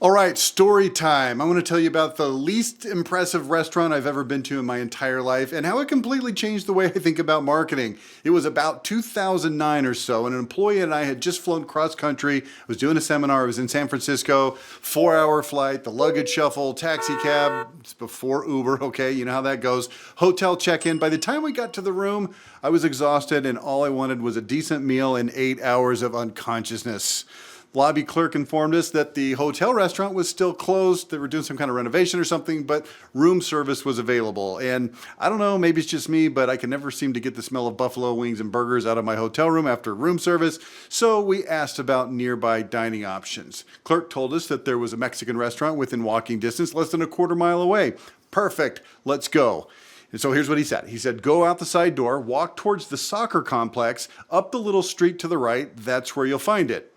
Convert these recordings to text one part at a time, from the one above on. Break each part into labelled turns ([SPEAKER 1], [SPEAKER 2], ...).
[SPEAKER 1] All right, story time. I want to tell you about the least impressive restaurant I've ever been to in my entire life and how it completely changed the way I think about marketing. It was about 2009 or so, and an employee and I had just flown cross country. I was doing a seminar. I was in San Francisco, 4-hour flight, the luggage shuffle, taxi cab. It's before Uber, okay? You know how that goes. Hotel check-in. By the time we got to the room, I was exhausted, and all I wanted was a decent meal and 8 hours of unconsciousness. Lobby clerk informed us that the hotel restaurant was still closed. They were doing some kind of renovation or something, but room service was available. And I don't know, maybe it's just me, but I can never seem to get the smell of buffalo wings and burgers out of my hotel room after room service. So we asked about nearby dining options. Clerk told us that there was a Mexican restaurant within walking distance, less than a quarter mile away. Perfect, let's go. And so here's what he said. He said, go out the side door, walk towards the soccer complex, up the little street to the right, that's where you'll find it.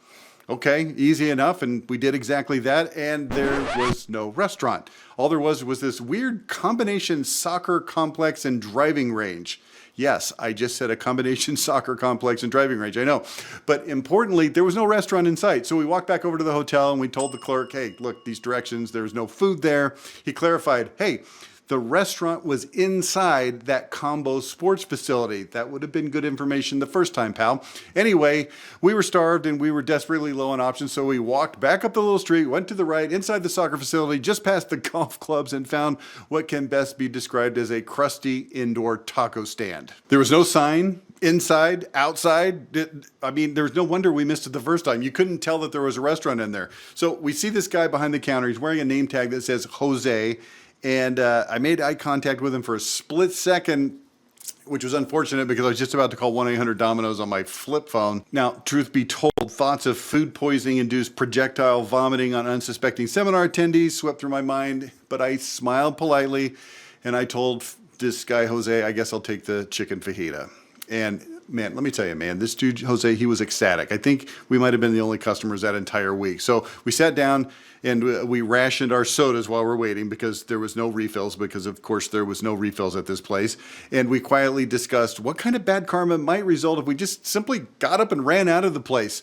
[SPEAKER 1] Okay, easy enough, and we did exactly that, and there was no restaurant. All there was this weird combination soccer complex and driving range. Yes, I just said a combination soccer complex and driving range, I know. But importantly, there was no restaurant in sight. So we walked back over to the hotel and we told the clerk, hey, look, these directions, there's no food there. He clarified, hey, the restaurant was inside that combo sports facility. That would have been good information the first time, pal. Anyway, we were starved and we were desperately low on options, so we walked back up the little street, went to the right, inside the soccer facility, just past the golf clubs, and found what can best be described as a crusty indoor taco stand. There was no sign. Inside, outside, I mean, there's no wonder we missed it the first time. You couldn't tell that there was a restaurant in there. So we see this guy behind the counter. He's wearing a name tag that says Jose. And I made eye contact with him for a split second, which was unfortunate because I was just about to call 1-800-DOMINOS on my flip phone. Now, truth be told, thoughts of food poisoning induced projectile vomiting on unsuspecting seminar attendees swept through my mind, but I smiled politely and I told this guy, Jose, I guess I'll take the chicken fajita. And man, let me tell you, man, this dude, Jose, he was ecstatic. I think we might have been the only customers that entire week. So we sat down and we rationed our sodas while we're waiting because there was no refills, because of course there was no refills at this place. And we quietly discussed what kind of bad karma might result if we just simply got up and ran out of the place.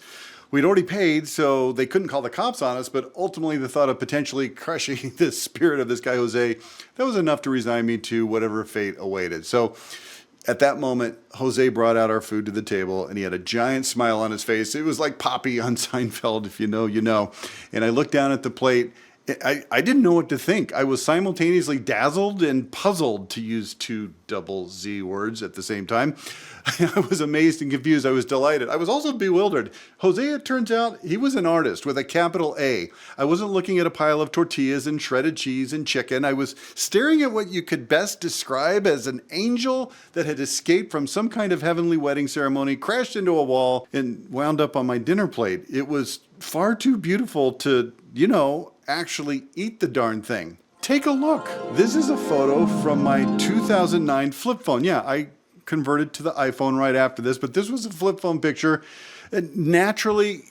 [SPEAKER 1] We'd already paid, so they couldn't call the cops on us, but ultimately the thought of potentially crushing the spirit of this guy, Jose, that was enough to resign me to whatever fate awaited. So at that moment, Jose brought out our food to the table, and he had a giant smile on his face. It was like Poppy on Seinfeld, if you know, you know. And I looked down at the plate. I didn't know what to think. I was simultaneously dazzled and puzzled, to use two double Z words at the same time. I was amazed and confused. I was delighted. I was also bewildered. Jose, it turns out, he was an artist with a capital A. I wasn't looking at a pile of tortillas and shredded cheese and chicken. I was staring at what you could best describe as an angel that had escaped from some kind of heavenly wedding ceremony, crashed into a wall, and wound up on my dinner plate. It was far too beautiful to, actually eat the darn thing. Take a look. This is a photo from my 2009 flip phone. Yeah, I converted to the iPhone right after this, but this was a flip phone picture. And naturally,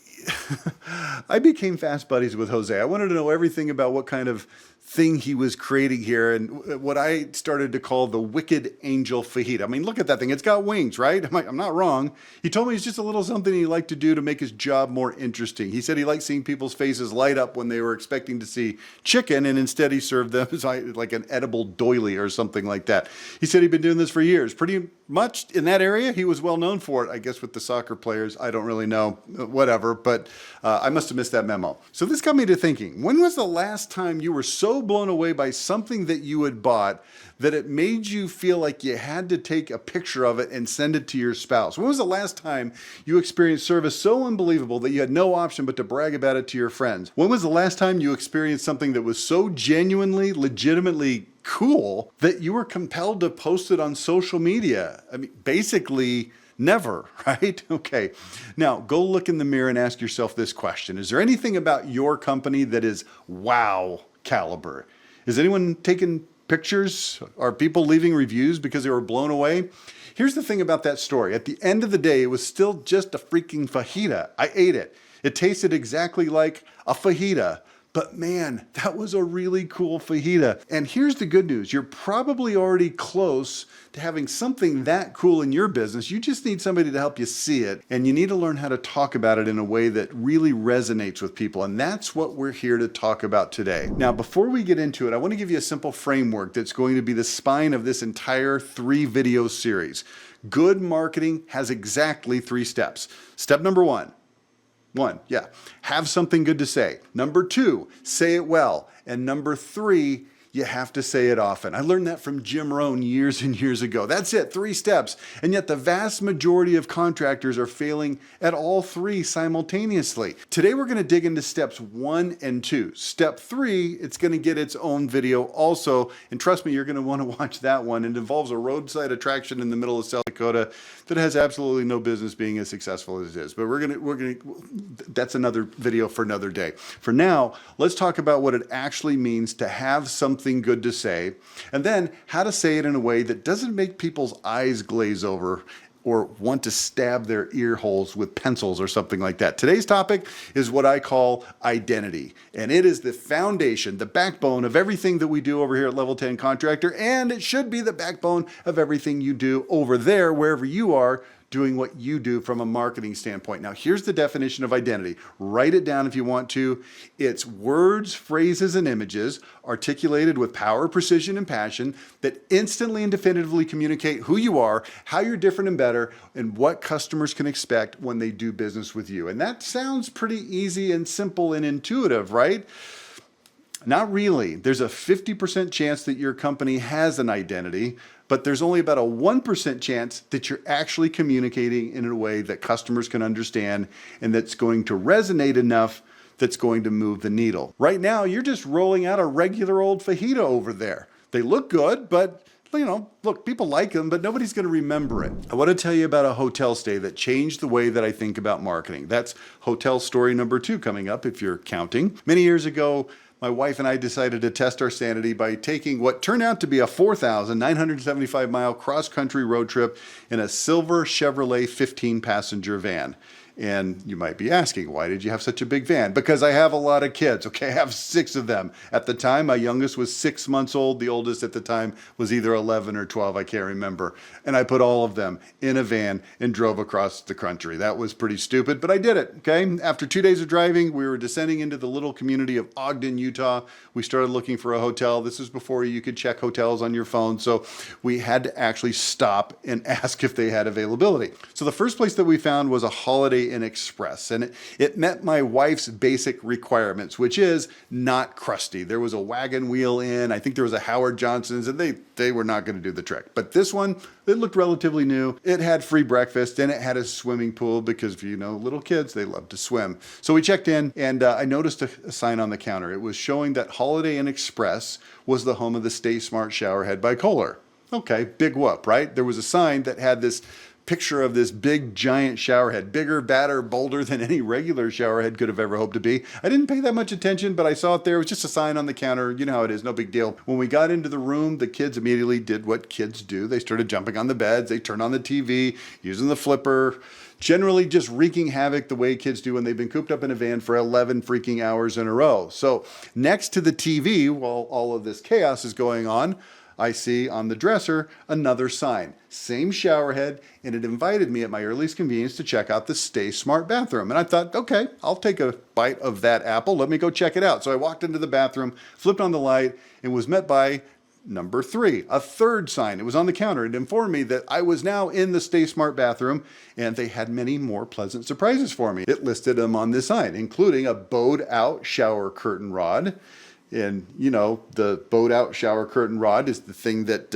[SPEAKER 1] I became fast buddies with Jose. I wanted to know everything about what kind of thing he was creating here and what I started to call the wicked angel fajita. I mean, look at that thing. It's got wings, right? I'm not wrong. He told me it's just a little something he liked to do to make his job more interesting. He said he liked seeing people's faces light up when they were expecting to see chicken, and instead he served them as like an edible doily or something like that. He said he'd been doing this for years. Pretty much in that area, he was well known for it. I guess with the soccer players, I don't really know, whatever, but I must have missed that memo. So this got me to thinking, when was the last time you were so blown away by something that you had bought that it made you feel like you had to take a picture of it and send it to your spouse? When was the last time you experienced service so unbelievable that you had no option but to brag about it to your friends? When was the last time you experienced something that was so genuinely, legitimately cool that you were compelled to post it on social media? I mean, basically never, right? Okay. Now go look in the mirror and ask yourself this question. Is there anything about your company that is wow caliber? Is anyone taking pictures? Are people leaving reviews because they were blown away? Here's the thing about that story. At the end of the day, it was still just a freaking fajita. I ate it. It tasted exactly like a fajita, But man, that was a really cool fajita. And here's the good news. You're probably already close to having something that cool in your business. You just need somebody to help you see it. And you need to learn how to talk about it in a way that really resonates with people. And that's what we're here to talk about today. Now, before we get into it, I want to give you a simple framework that's going to be the spine of this entire 3-video series. Good marketing has exactly 3 steps. Step number 1. Have something good to say. Number 2, say it well. And number 3, you have to say it often. I learned that from Jim Rohn years and years ago. That's it, 3 steps. And yet the vast majority of contractors are failing at all 3 simultaneously. Today we're going to dig into steps 1 and 2. Step 3, it's going to get its own video also. And trust me, you're going to want to watch that one. It involves a roadside attraction in the middle of South Dakota that has absolutely no business being as successful as it is. But that's another video for another day. For now, let's talk about what it actually means to have something good to say, and then how to say it in a way that doesn't make people's eyes glaze over or want to stab their ear holes with pencils or something like that. Today's topic is what I call identity, and it is the foundation, the backbone of everything that we do over here at Level 10 Contractor, and it should be the backbone of everything you do over there, wherever you are doing what you do from a marketing standpoint. Now, here's the definition of identity. Write it down if you want to. It's words, phrases, and images articulated with power, precision, and passion that instantly and definitively communicate who you are, how you're different and better, and what customers can expect when they do business with you. And that sounds pretty easy and simple and intuitive, right? Not really. There's a 50% chance that your company has an identity, but there's only about a 1% chance that you're actually communicating in a way that customers can understand and that's going to resonate enough that's going to move the needle. Right now, you're just rolling out a regular old fajita over there. They look good, but look, people like them, but nobody's going to remember it. I want to tell you about a hotel stay that changed the way that I think about marketing. That's hotel story number 2 coming up if you're counting. Many years ago, my wife and I decided to test our sanity by taking what turned out to be a 4,975-mile cross-country road trip in a silver Chevrolet 15-passenger van. And you might be asking, why did you have such a big van? Because I have a lot of kids, okay? I have 6 of them. At the time, my youngest was 6 months old. The oldest at the time was either 11 or 12, I can't remember. And I put all of them in a van and drove across the country. That was pretty stupid, but I did it, okay? After 2 days of driving, we were descending into the little community of Ogden, Utah. We started looking for a hotel. This was before you could check hotels on your phone, so we had to actually stop and ask if they had availability. So the first place that we found was a Holiday Inn Express, and it met my wife's basic requirements, which is not crusty. There was a wagon wheel in, I think there was a Howard Johnson's, and they were not going to do the trick. But this one, it looked relatively new. It had free breakfast, and it had a swimming pool because, little kids, they love to swim. So we checked in, and I noticed a sign on the counter. It was showing that Holiday Inn Express was the home of the Stay Smart Showerhead by Kohler. Okay, big whoop, right? There was a sign that had this picture of this big giant shower head, bigger, badder, bolder than any regular shower head could have ever hoped to be. I didn't pay that much attention, but I saw it there. It was just a sign on the counter. You know how it is, no big deal. When we got into the room, the kids immediately did what kids do. They started jumping on the beds. They turned on the TV, using the flipper, generally just wreaking havoc the way kids do when they've been cooped up in a van for 11 freaking hours in a row. So next to the TV, while all of this chaos is going on, I see on the dresser another sign, same shower head, and it invited me at my earliest convenience to check out the Stay Smart bathroom. And I thought, okay, I'll take a bite of that apple. Let me go check it out. So I walked into the bathroom, flipped on the light, and was met by number 3, a third sign. It was on the counter. It informed me that I was now in the Stay Smart bathroom, and they had many more pleasant surprises for me. It listed them on this sign, including a bowed out shower curtain rod. And, the bowed out shower curtain rod is the thing that,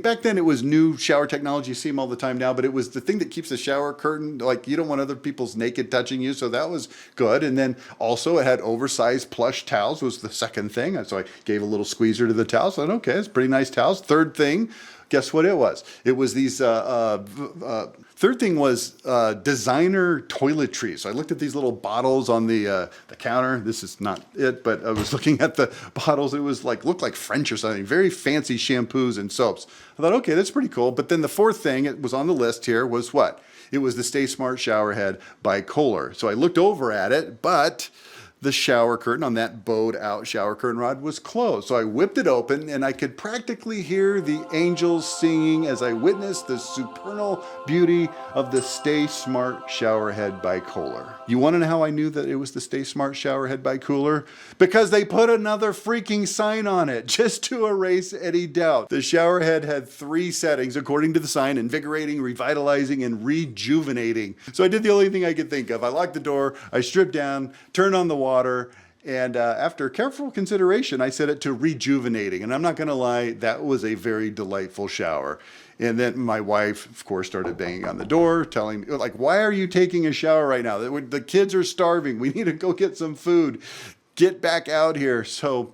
[SPEAKER 1] back then it was new shower technology. You see them all the time now, but it was the thing that keeps the shower curtain, like you don't want other people's naked touching you. So that was good. And then also it had oversized plush towels was the second thing. So I gave a little squeezer to the towels. I thought, okay, it's pretty nice towels. Third thing, guess what it was? It was these, third thing was designer toiletries. So I looked at these little bottles on the counter. This is not it, but I was looking at the bottles. It was looked like French or something. Very fancy shampoos and soaps. I thought, okay, that's pretty cool. But then the fourth thing, it was on the list here, was what? It was the Stay Smart Showerhead by Kohler. So I looked over at it, but the shower curtain on that bowed out shower curtain rod was closed. So I whipped it open and I could practically hear the angels singing as I witnessed the supernal beauty of the Stay Smart Showerhead by Kohler. You want to know how I knew that it was the Stay Smart Showerhead by Kohler? Because they put another freaking sign on it just to erase any doubt. The showerhead had 3 settings according to the sign: invigorating, revitalizing, and rejuvenating. So I did the only thing I could think of. I locked the door, I stripped down, turned on the water, and after careful consideration, I set it to rejuvenating. And I'm not going to lie, that was a very delightful shower. And then my wife, of course, started banging on the door, telling me, like, why are you taking a shower right now? The kids are starving. We need to go get some food. Get back out here. So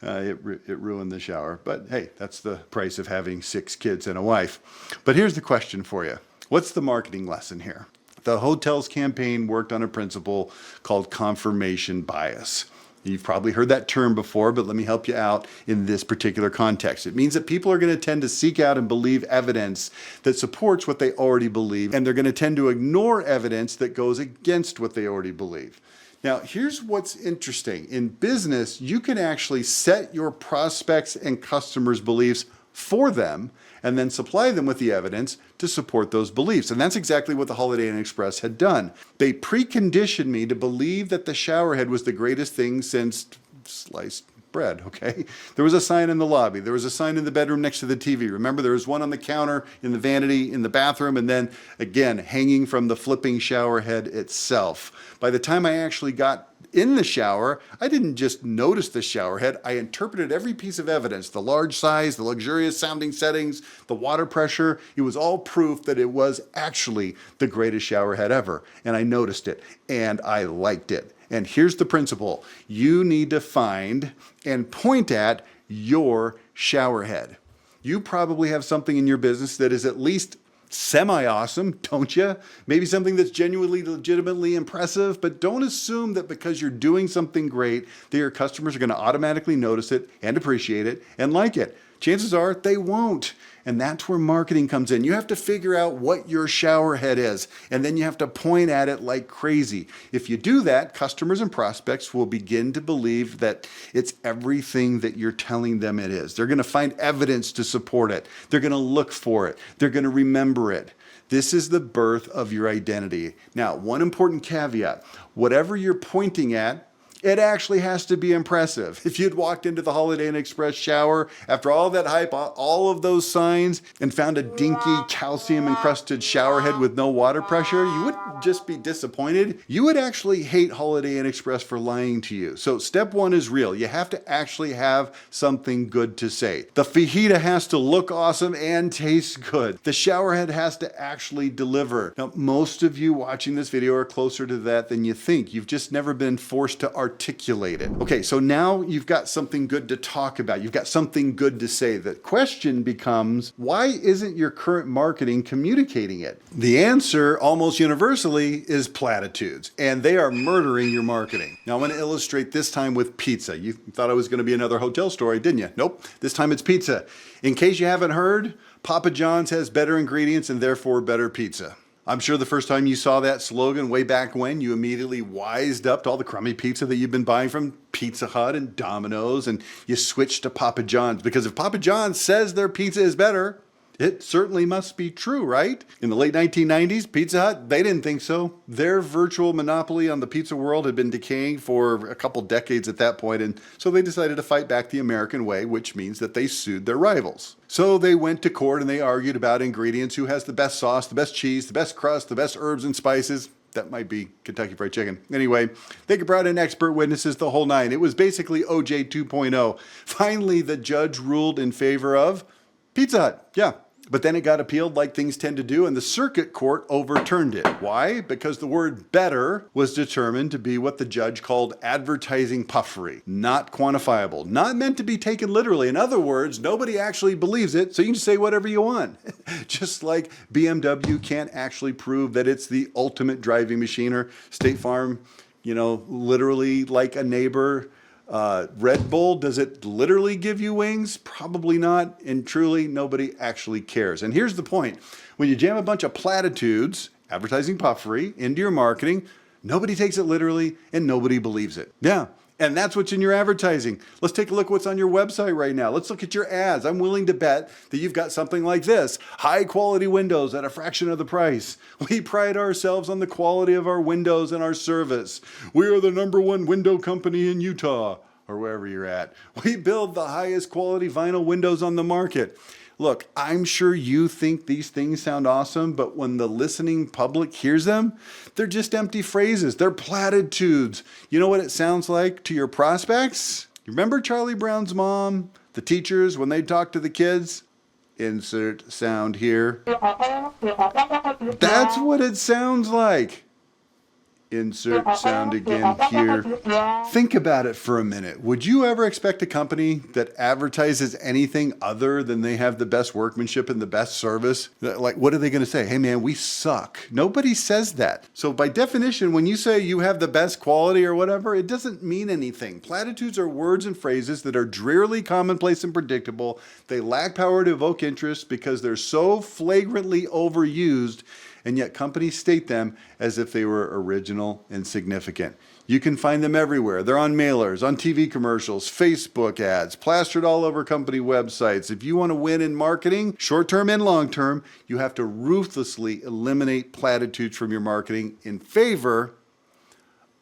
[SPEAKER 1] it ruined the shower. But hey, that's the price of having 6 kids and a wife. But here's the question for you. What's the marketing lesson here? The hotel's campaign worked on a principle called confirmation bias. You've probably heard that term before, but let me help you out in this particular context. It means that people are going to tend to seek out and believe evidence that supports what they already believe, and they're going to tend to ignore evidence that goes against what they already believe. Now, here's what's interesting. In business, you can actually set your prospects and customers' beliefs for them and then supply them with the evidence to support those beliefs. And that's exactly what the Holiday Inn Express had done. They preconditioned me to believe that the showerhead was the greatest thing since sliced bread, okay? There was a sign in the lobby. There was a sign in the bedroom next to the TV. Remember, there was one on the counter, in the vanity, in the bathroom, and then, again, hanging from the flipping showerhead itself. By the time I actually got in the shower, I didn't just notice the showerhead, I interpreted every piece of evidence, the large size, the luxurious sounding settings, the water pressure. It was all proof that it was actually the greatest showerhead ever. And I noticed it, and I liked it. And here's the principle. You need to find and point at your showerhead. You probably have something in your business that is at least semi-awesome, don't you? Maybe something that's genuinely, legitimately impressive, but don't assume that because you're doing something great that your customers are going to automatically notice it and appreciate it and like it. Chances are they won't. And that's where marketing comes in. You have to figure out what your showerhead is, and then you have to point at it like crazy. If you do that, customers and prospects will begin to believe that it's everything that you're telling them it is. They're going to find evidence to support it. They're going to look for it. They're going to remember it. This is the birth of your identity. Now, one important caveat, whatever you're pointing at, it actually has to be impressive. If you'd walked into the Holiday Inn Express shower after all that hype, all of those signs, and found a dinky calcium-encrusted showerhead with no water pressure, you wouldn't just be disappointed. You would actually hate Holiday Inn Express for lying to you. So step 1 is real. You have to actually have something good to say. The fajita has to look awesome and taste good. The showerhead has to actually deliver. Now, most of you watching this video are closer to that than you think. You've just never been forced to articulate it. Okay, so now you've got something good to talk about. You've got something good to say. The question becomes, why isn't your current marketing communicating it? The answer, almost universally, is platitudes, and they are murdering your marketing. Now, I want to illustrate this time with pizza. You thought I was going to be another hotel story, didn't you? Nope. This time it's pizza. In case you haven't heard, Papa John's has better ingredients and therefore better pizza. I'm sure the first time you saw that slogan way back when, you immediately wised up to all the crummy pizza that you've been buying from Pizza Hut and Domino's, and you switched to Papa John's, because if Papa John's says their pizza is better, it certainly must be true, right? In the late 1990s, Pizza Hut, they didn't think so. Their virtual monopoly on the pizza world had been decaying for a couple decades at that point, and so they decided to fight back the American way, which means that they sued their rivals. So they went to court and they argued about ingredients, who has the best sauce, the best cheese, the best crust, the best herbs and spices. That might be Kentucky Fried Chicken. Anyway, they brought in expert witnesses, the whole nine. It was basically OJ 2.0. Finally, the judge ruled in favor of Pizza Hut. Yeah. But then it got appealed, like things tend to do, and the circuit court overturned it. Why? Because the word better was determined to be what the judge called advertising puffery, not quantifiable, not meant to be taken literally. In other words, nobody actually believes it, so you can say whatever you want. Just like BMW can't actually prove that it's the ultimate driving machine, or State Farm, literally like a neighbor. Red Bull, does it literally give you wings? Probably not, and truly nobody actually cares. And here's the point. When you jam a bunch of platitudes, advertising puffery, into your marketing, Nobody takes it literally and nobody believes it. Yeah. And that's what's in your advertising. Let's take a look what's on your website right now. Let's look at your ads. I'm willing to bet that you've got something like this: high quality windows at a fraction of the price. We pride ourselves on the quality of our windows and our service. We are the #1 window company in Utah, or wherever you're at. We build the highest quality vinyl windows on the market. Look, I'm sure you think these things sound awesome, but when the listening public hears them, they're just empty phrases. They're platitudes. You know what it sounds like to your prospects? You remember Charlie Brown's mom, the teachers, when they talk to the kids? Insert sound here. That's what it sounds like. Insert sound again here. Think about it for a minute. Would you ever expect a company that advertises anything other than they have the best workmanship and the best service? Like, what are they going to say? Hey man, we suck. Nobody says that. So by definition, when you say you have the best quality or whatever, it doesn't mean anything. Platitudes are words and phrases that are drearily commonplace and predictable. They lack power to evoke interest because they're so flagrantly overused, and yet companies state them as if they were original and significant. You can find them everywhere. They're on mailers, on TV commercials, Facebook ads, plastered all over company websites. If you want to win in marketing, short-term and long-term, you have to ruthlessly eliminate platitudes from your marketing in favor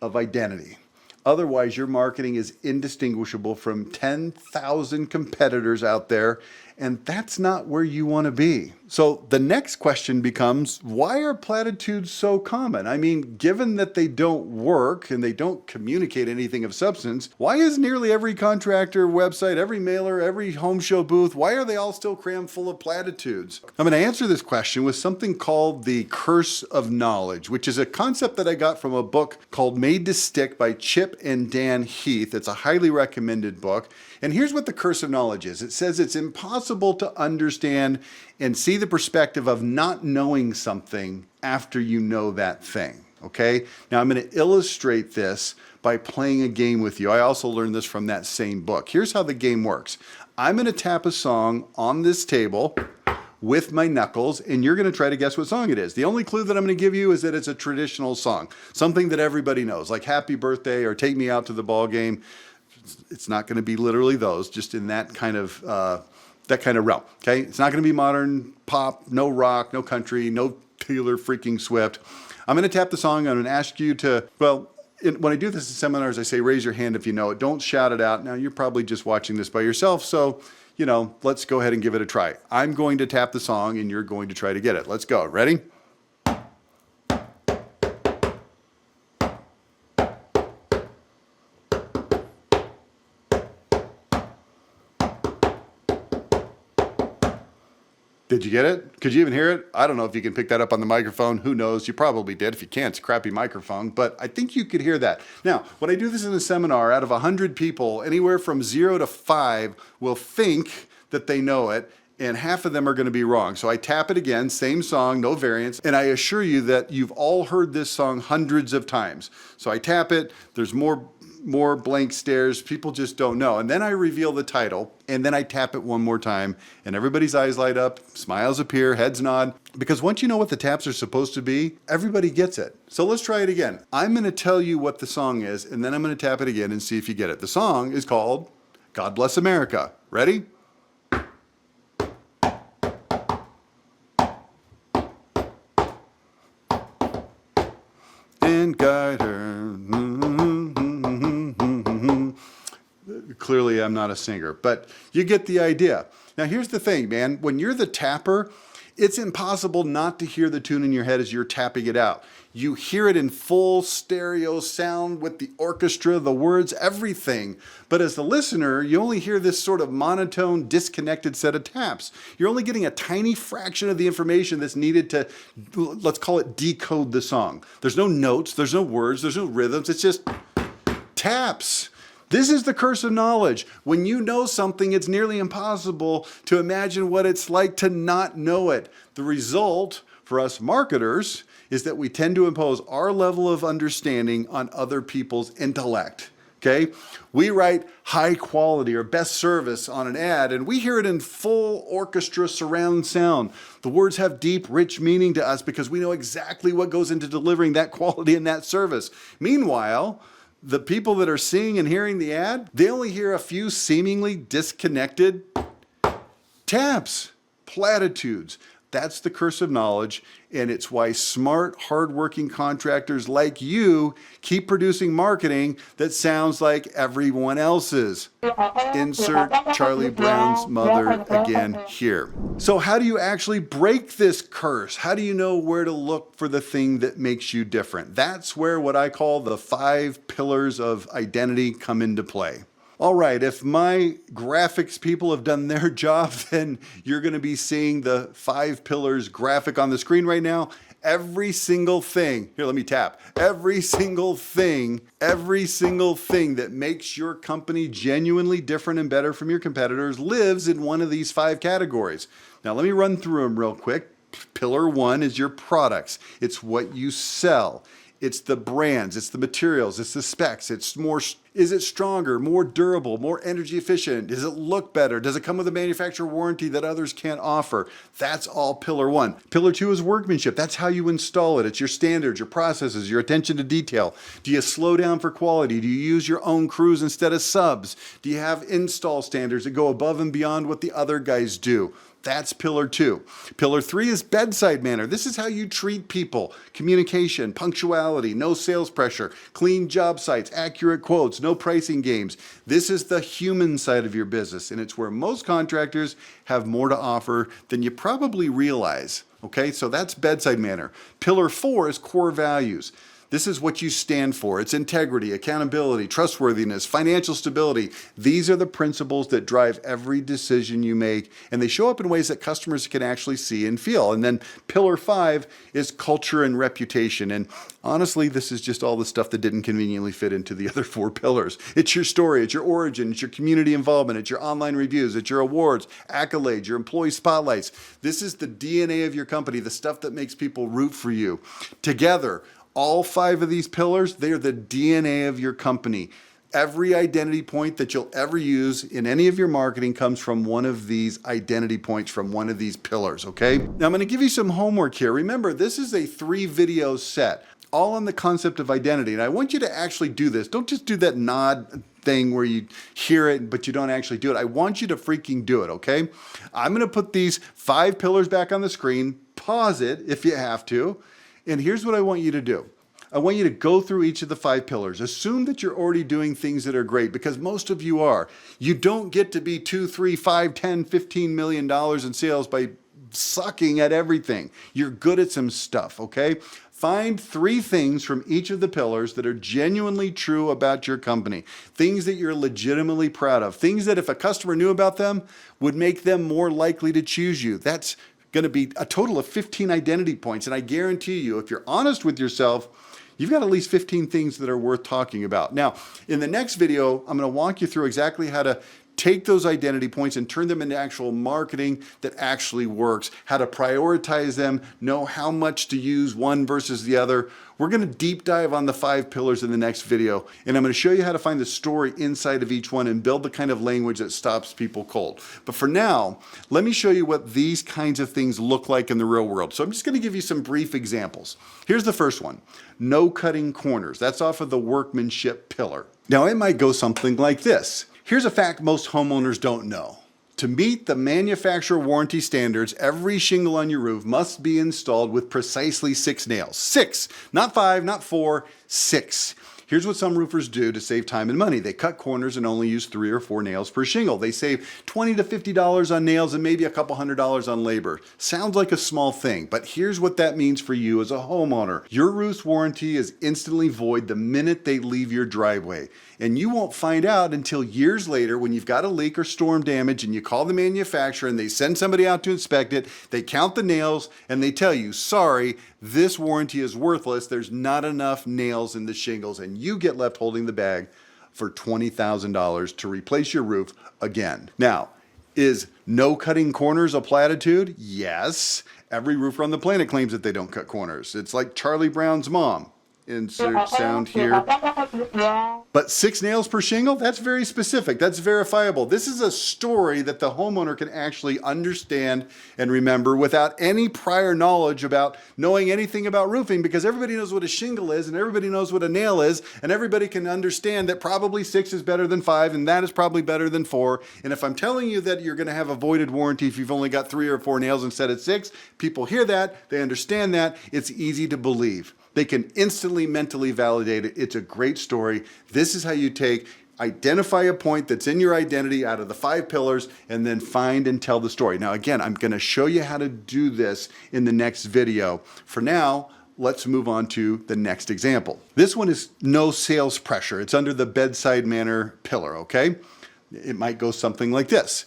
[SPEAKER 1] of identity. Otherwise, your marketing is indistinguishable from 10,000 competitors out there, and that's not where you want to be. So the next question becomes, why are platitudes so common? I mean, given that they don't work and they don't communicate anything of substance, why is nearly every contractor website, every mailer, every home show booth, why are they all still crammed full of platitudes? I'm going to answer this question with something called the curse of knowledge, which is a concept that I got from a book called Made to Stick by Chip and Dan Heath. It's a highly recommended book. And here's what the curse of knowledge is. It says it's impossible to understand and see the perspective of not knowing something after you know that thing. Okay? Now I'm going to illustrate this by playing a game with you. I also learned this from that same book. Here's how the game works. I'm going to tap a song on this table with my knuckles, and you're going to try to guess what song it is. The only clue that I'm going to give you is that it's a traditional song, something that everybody knows, like Happy Birthday or Take Me Out to the Ball Game. It's not going to be literally those, just in that kind of realm. Okay, it's not going to be modern pop, no rock, no country, no Taylor freaking Swift. I'm going to tap the song. I'm going to ask you to, when I do this in seminars, I say raise your hand if you know it. Don't shout it out. Now you're probably just watching this by yourself, so let's go ahead and give it a try. I'm going to tap the song, and you're going to try to get it. Let's go. Ready? Did you get it? Could you even hear it? I don't know if you can pick that up on the microphone. Who knows? You probably did. If you can't, it's a crappy microphone, but I think you could hear that. Now, when I do this in a seminar, out of 100 people, anywhere from 0 to 5 will think that they know it, and half of them are going to be wrong. So I tap it again, same song, no variance, and I assure you that you've all heard this song hundreds of times. So I tap it, there's more blank stares, people just don't know. And then I reveal the title, and then I tap it one more time, and everybody's eyes light up, smiles appear, heads nod. Because once you know what the taps are supposed to be, everybody gets it. So let's try it again. I'm going to tell you what the song is, and then I'm going to tap it again and see if you get it. The song is called God Bless America. Ready? And guide her. Clearly, I'm not a singer, but you get the idea. Now, here's the thing, man. When you're the tapper, it's impossible not to hear the tune in your head as you're tapping it out. You hear it in full stereo sound with the orchestra, the words, everything. But as the listener, you only hear this sort of monotone, disconnected set of taps. You're only getting a tiny fraction of the information that's needed to, let's call it, decode the song. There's no notes, there's no words, there's no rhythms. It's just taps. This is the curse of knowledge. When you know something, it's nearly impossible to imagine what it's like to not know it. The result for us marketers is that we tend to impose our level of understanding on other people's intellect. Okay? We write high quality or best service on an ad, and we hear it in full orchestra surround sound. The words have deep, rich meaning to us because we know exactly what goes into delivering that quality and that service. Meanwhile, the people that are seeing and hearing the ad, they only hear a few seemingly disconnected tabs, platitudes. That's the curse of knowledge, and it's why smart, hardworking contractors like you keep producing marketing that sounds like everyone else's. Insert Charlie Brown's mother again here. So how do you actually break this curse? How do you know where to look for the thing that makes you different? That's where what I call the 5 pillars of identity come into play. All right, if my graphics people have done their job, then you're going to be seeing the 5 pillars graphic on the screen right now. Every single thing, here, let me tap. Every single thing that makes your company genuinely different and better from your competitors lives in one of these 5 categories. Now, let me run through them real quick. Pillar 1 is your products. It's what you sell. It's the brands, it's the materials, it's the specs, it's more, is it stronger, more durable, more energy efficient? Does it look better? Does it come with a manufacturer warranty that others can't offer? That's all pillar 1. Pillar 2 is workmanship. That's how you install it. It's your standards, your processes, your attention to detail. Do you slow down for quality? Do you use your own crews instead of subs? Do you have install standards that go above and beyond what the other guys do? That's pillar 2. Pillar 3 is bedside manner. This is how you treat people. Communication, punctuality, no sales pressure, clean job sites, accurate quotes, no pricing games. This is the human side of your business, and it's where most contractors have more to offer than you probably realize. Okay, so that's bedside manner. Pillar 4 is core values. This is what you stand for. It's integrity, accountability, trustworthiness, financial stability. These are the principles that drive every decision you make, and they show up in ways that customers can actually see and feel. And then pillar 5 is culture and reputation. And honestly, this is just all the stuff that didn't conveniently fit into the other 4 pillars. It's your story, it's your origin, it's your community involvement, it's your online reviews, it's your awards, accolades, your employee spotlights. This is the DNA of your company, the stuff that makes people root for you. Together, all 5 of these pillars, they are the DNA of your company. Every identity point that you'll ever use in any of your marketing comes from one of these identity points, from one of these pillars, okay? Now I'm gonna give you some homework here. Remember, this is a 3-video set, all on the concept of identity. And I want you to actually do this. Don't just do that nod thing where you hear it, but you don't actually do it. I want you to freaking do it, okay? I'm gonna put these 5 pillars back on the screen, pause it if you have to, and here's what I want you to do. I want you to go through each of the 5 pillars. Assume that you're already doing things that are great, because most of you are. You don't get to be 2, 3, 5, 10, $15 million in sales by sucking at everything. You're good at some stuff, okay? Find 3 things from each of the pillars that are genuinely true about your company. Things that you're legitimately proud of. Things that if a customer knew about them would make them more likely to choose you. That's going to be a total of 15 identity points. And I guarantee you, if you're honest with yourself, you've got at least 15 things that are worth talking about. Now, in the next video, I'm going to walk you through exactly how to take those identity points and turn them into actual marketing that actually works, how to prioritize them, know how much to use one versus the other. We're going to deep dive on the 5 pillars in the next video, and I'm going to show you how to find the story inside of each one and build the kind of language that stops people cold. But for now, let me show you what these kinds of things look like in the real world. So I'm just going to give you some brief examples. Here's the first one. No cutting corners. That's off of the workmanship pillar. Now it might go something like this. Here's a fact most homeowners don't know. To meet the manufacturer warranty standards, every shingle on your roof must be installed with precisely 6 nails. 6, not 5, not 4, 6. Here's what some roofers do to save time and money. They cut corners and only use 3 or 4 nails per shingle. They save $20 to $50 on nails and maybe a couple $100 on labor. Sounds like a small thing, but here's what that means for you as a homeowner. Your roof's warranty is instantly void the minute they leave your driveway. And you won't find out until years later when you've got a leak or storm damage and you call the manufacturer and they send somebody out to inspect it, they count the nails and they tell you, sorry, this warranty is worthless, there's not enough nails in the shingles, and you get left holding the bag for $20,000 to replace your roof again. Now, is no cutting corners a platitude? Yes. Every roofer on the planet claims that they don't cut corners. It's like Charlie Brown's mom. insert sound here. But 6 nails per shingle, that's very specific. That's verifiable. This is a story that the homeowner can actually understand and remember without any prior knowledge about knowing anything about roofing, because everybody knows what a shingle is and everybody knows what a nail is, and everybody can understand that probably 6 is better than 5 and that is probably better than 4. And if I'm telling you that you're going to have a voided warranty if you've only got 3 or 4 nails instead of 6, people hear that, they understand that, it's easy to believe. They can instantly mentally validate it. It's a great story. This is how you identify a point that's in your identity out of the 5 pillars and then find and tell the story. Now, again, I'm going to show you how to do this in the next video. For now, let's move on to the next example. This one is no sales pressure. It's under the bedside manner pillar, okay? It might go something like this.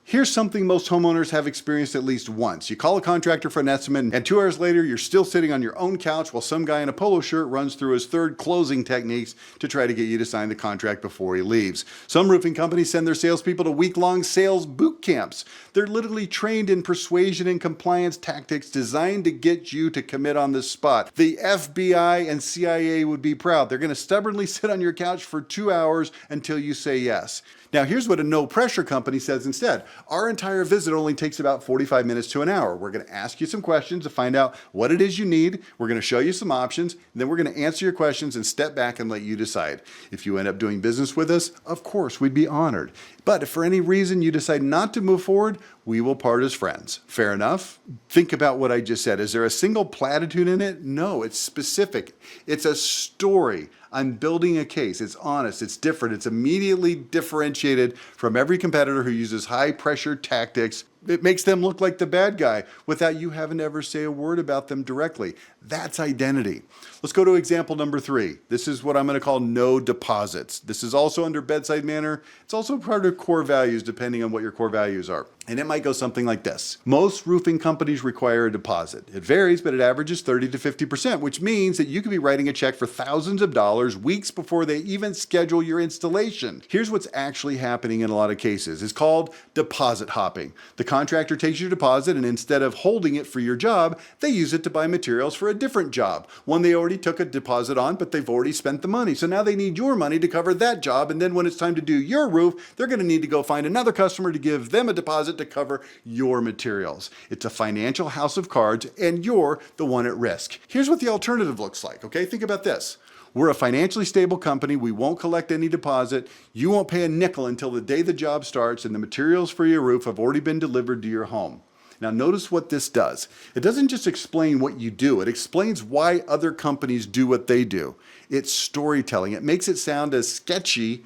[SPEAKER 1] Here's something most homeowners have experienced at least once. You call a contractor for an estimate, and 2 hours later, you're still sitting on your own couch while some guy in a polo shirt runs through his 3rd closing techniques to try to get you to sign the contract before he leaves. Some roofing companies send their salespeople to week-long sales boot camps. They're literally trained in persuasion and compliance tactics designed to get you to commit on the spot. The FBI and CIA would be proud. They're going to stubbornly sit on your couch for 2 hours until you say yes. Now, here's what a no-pressure company says instead. Our entire visit only takes about 45 minutes to an hour. We're going to ask you some questions to find out what it is you need. We're going to show you some options, and then we're going to answer your questions and step back and let you decide. If you end up doing business with us, of course, we'd be honored. But if for any reason you decide not to move forward, we will part as friends. Fair enough? Think about what I just said. Is there a single platitude in it? No, it's specific. It's a story. I'm building a case. It's honest. It's different. It's immediately differentiated from every competitor who uses high pressure tactics. It makes them look like the bad guy without you having to ever say a word about them directly. That's identity. Let's go to example number 3. This is what I'm going to call no deposits. This is also under bedside manner. It's also part of core values, depending on what your core values are. And it might go something like this. Most roofing companies require a deposit. It varies, but it averages 30 to 50%, which means that you could be writing a check for thousands of dollars weeks before they even schedule your installation. Here's what's actually happening in a lot of cases. It's called deposit hopping. The contractor takes your deposit, and instead of holding it for your job, they use it to buy materials for a different job. One they already took a deposit on, but they've already spent the money. So now they need your money to cover that job, and then when it's time to do your roof, they're going to need to go find another customer to give them a deposit to cover your materials. It's a financial house of cards, and you're the one at risk. Here's what the alternative looks like, okay? Think about this. We're a financially stable company. We won't collect any deposit. You won't pay a nickel until the day the job starts and the materials for your roof have already been delivered to your home. Now notice what this does. It doesn't just explain what you do. It explains why other companies do what they do. It's storytelling. It makes it sound as sketchy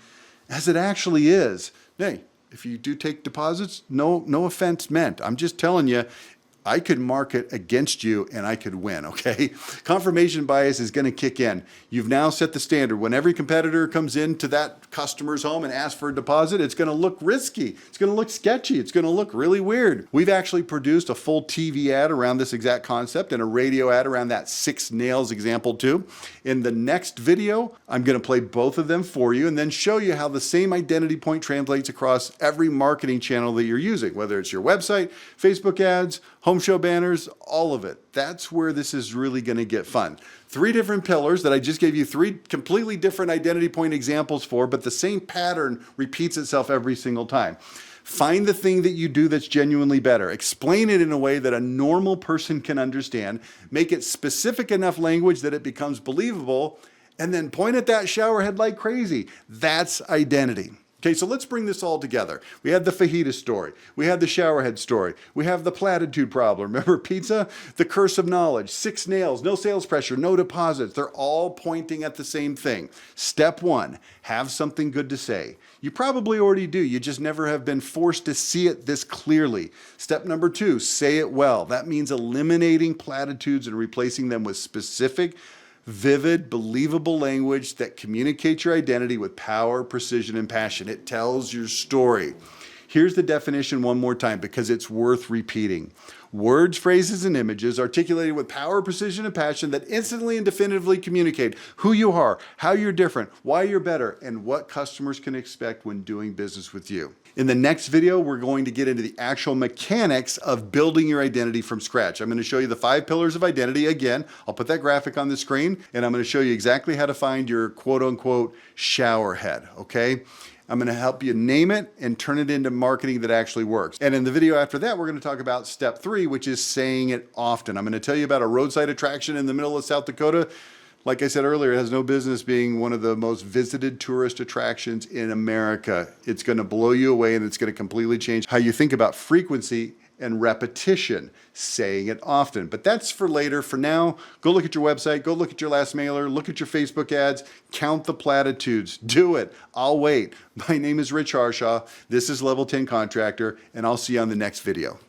[SPEAKER 1] as it actually is. Hey, if you do take deposits, no offense meant. I'm just telling you, I could market against you and I could win, okay? Confirmation bias is going to kick in. You've now set the standard. When every competitor comes into that customer's home and asks for a deposit, it's going to look risky. It's going to look sketchy. It's going to look really weird. We've actually produced a full TV ad around this exact concept and a radio ad around that 6 nails example too. In the next video, I'm going to play both of them for you and then show you how the same identity point translates across every marketing channel that you're using, whether it's your website, Facebook ads, home show banners, all of it. That's where this is really going to get fun. 3 different pillars that I just gave you 3 completely different identity point examples for, but the same pattern repeats itself every single time. Find the thing that you do that's genuinely better. Explain it in a way that a normal person can understand. Make it specific enough language that it becomes believable, and then point at that showerhead like crazy. That's identity. Okay, so let's bring this all together. We had the fajita story. We had the showerhead story. We have the platitude problem. Remember pizza? The curse of knowledge. 6 nails, no sales pressure, no deposits. They're all pointing at the same thing. Step 1, have something good to say. You probably already do. You just never have been forced to see it this clearly. Step number 2, say it well. That means eliminating platitudes and replacing them with specific, vivid, believable language that communicates your identity with power, precision, and passion. It tells your story. Here's the definition one more time because it's worth repeating. Words, phrases, and images articulated with power, precision, and passion that instantly and definitively communicate who you are, how you're different, why you're better, and what customers can expect when doing business with you. In the next video, we're going to get into the actual mechanics of building your identity from scratch. I'm going to show you the 5 pillars of identity. Again, I'll put that graphic on the screen, and I'm going to show you exactly how to find your quote-unquote shower head, okay? I'm going to help you name it and turn it into marketing that actually works. And in the video after that, we're going to talk about step 3, which is saying it often. I'm going to tell you about a roadside attraction in the middle of South Dakota. Like I said earlier, it has no business being one of the most visited tourist attractions in America. It's going to blow you away, and it's going to completely change how you think about frequency and repetition, saying it often. But that's for later. For now, go look at your website, go look at your last mailer, look at your Facebook ads, count the platitudes. Do it. I'll wait. My name is Rich Harshaw. This is Level 10 Contractor, and I'll see you on the next video.